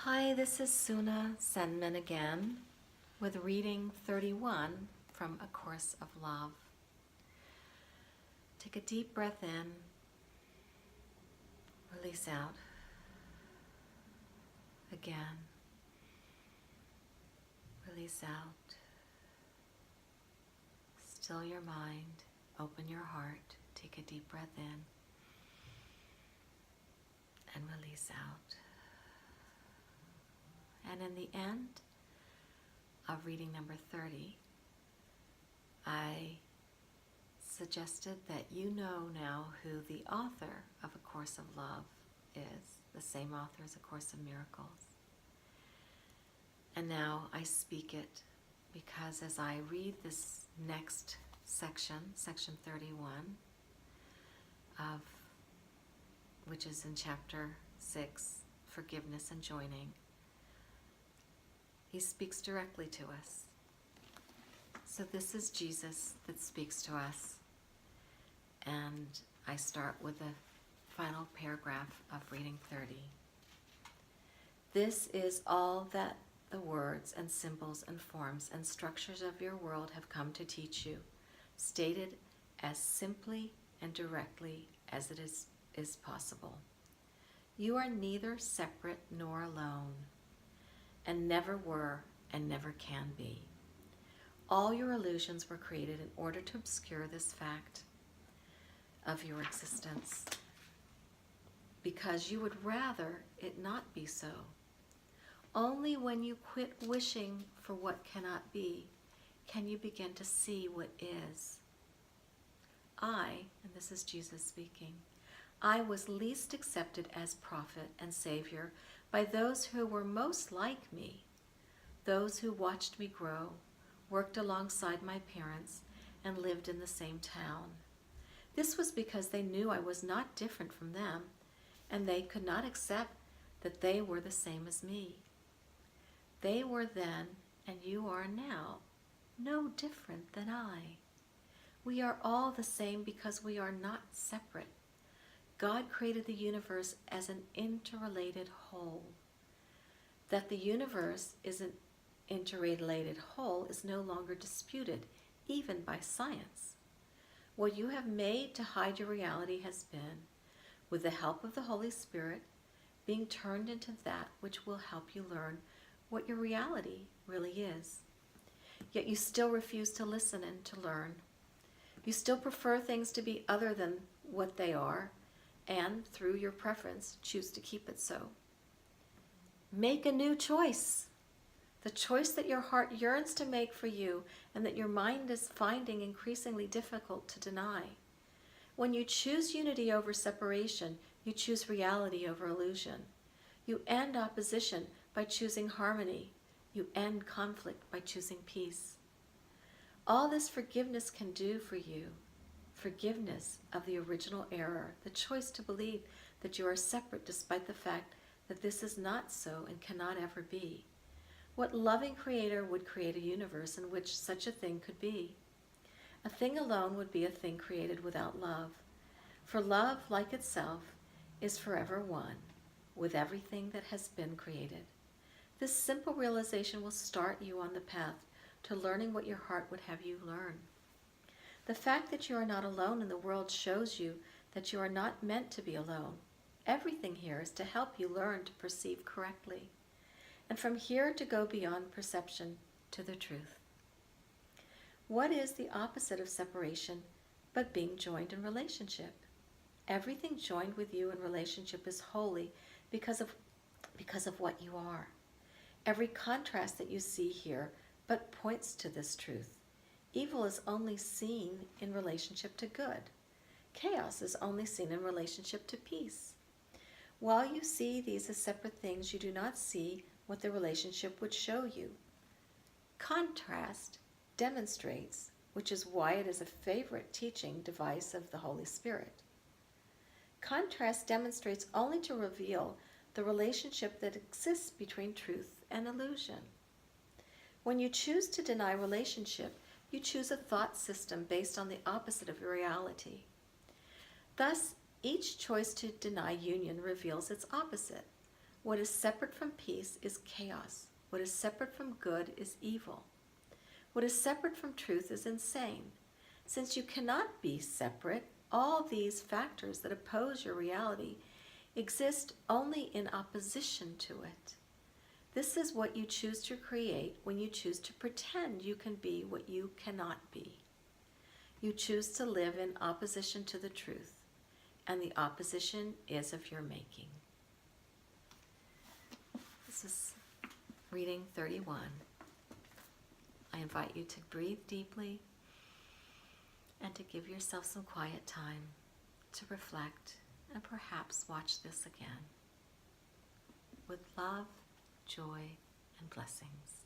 Hi, this is Suna Senman again with reading 31 from A Course of Love. Take a deep breath in, release out. Again, release out. Still your mind, open your heart, take a deep breath in and release out. And in the end of reading number 30, I suggested that you know now who the author of A Course of Love is, the same author as A Course of Miracles. And now I speak it because as I read this next section, section 31, which is in chapter 6, Forgiveness and Joining, he speaks directly to us. So this is Jesus that speaks to us. And I start with the final paragraph of reading 30. This is all that the words and symbols and forms and structures of your world have come to teach you, stated as simply and directly as it is possible. You are neither separate nor alone, and never were and never can be. All your illusions were created in order to obscure this fact of your existence, because you would rather it not be so. Only when you quit wishing for what cannot be can you begin to see what is. And this is Jesus speaking, I was least accepted as prophet and savior by those who were most like me, those who watched me grow, worked alongside my parents, and lived in the same town. This was because they knew I was not different from them, and they could not accept that they were the same as me. They were then, and you are now, no different than I. We are all the same because we are not separate. God created the universe as an interrelated whole. That the universe is an interrelated whole is no longer disputed, even by science. What you have made to hide your reality has been, with the help of the Holy Spirit, being turned into that which will help you learn what your reality really is. Yet you still refuse to listen and to learn. You still prefer things to be other than what they are, and through your preference, choose to keep it so. Make a new choice. The choice that your heart yearns to make for you and that your mind is finding increasingly difficult to deny. When you choose unity over separation, you choose reality over illusion. You end opposition by choosing harmony. You end conflict by choosing peace. All this forgiveness can do for you, forgiveness of the original error, the choice to believe that you are separate despite the fact that this is not so and cannot ever be. What loving creator would create a universe in which such a thing could be? A thing alone would be a thing created without love. For love, like itself, is forever one with everything that has been created. This simple realization will start you on the path to learning what your heart would have you learn. The fact that you are not alone in the world shows you that you are not meant to be alone. Everything here is to help you learn to perceive correctly, and from here to go beyond perception to the truth. What is the opposite of separation but being joined in relationship? Everything joined with you in relationship is holy because of what you are. Every contrast that you see here but points to this truth. Evil is only seen in relationship to good. Chaos is only seen in relationship to peace. While you see these as separate things, you do not see what the relationship would show you. Contrast demonstrates, which is why it is a favorite teaching device of the Holy Spirit. Contrast demonstrates only to reveal the relationship that exists between truth and illusion. When you choose to deny relationship, you choose a thought system based on the opposite of reality. Thus, each choice to deny union reveals its opposite. What is separate from peace is chaos. What is separate from good is evil. What is separate from truth is insane. Since you cannot be separate, all these factors that oppose your reality exist only in opposition to it. This is what you choose to create when you choose to pretend you can be what you cannot be. You choose to live in opposition to the truth, and the opposition is of your making. This is reading 31. I invite you to breathe deeply and to give yourself some quiet time to reflect and perhaps watch this again. With love, joy, and blessings.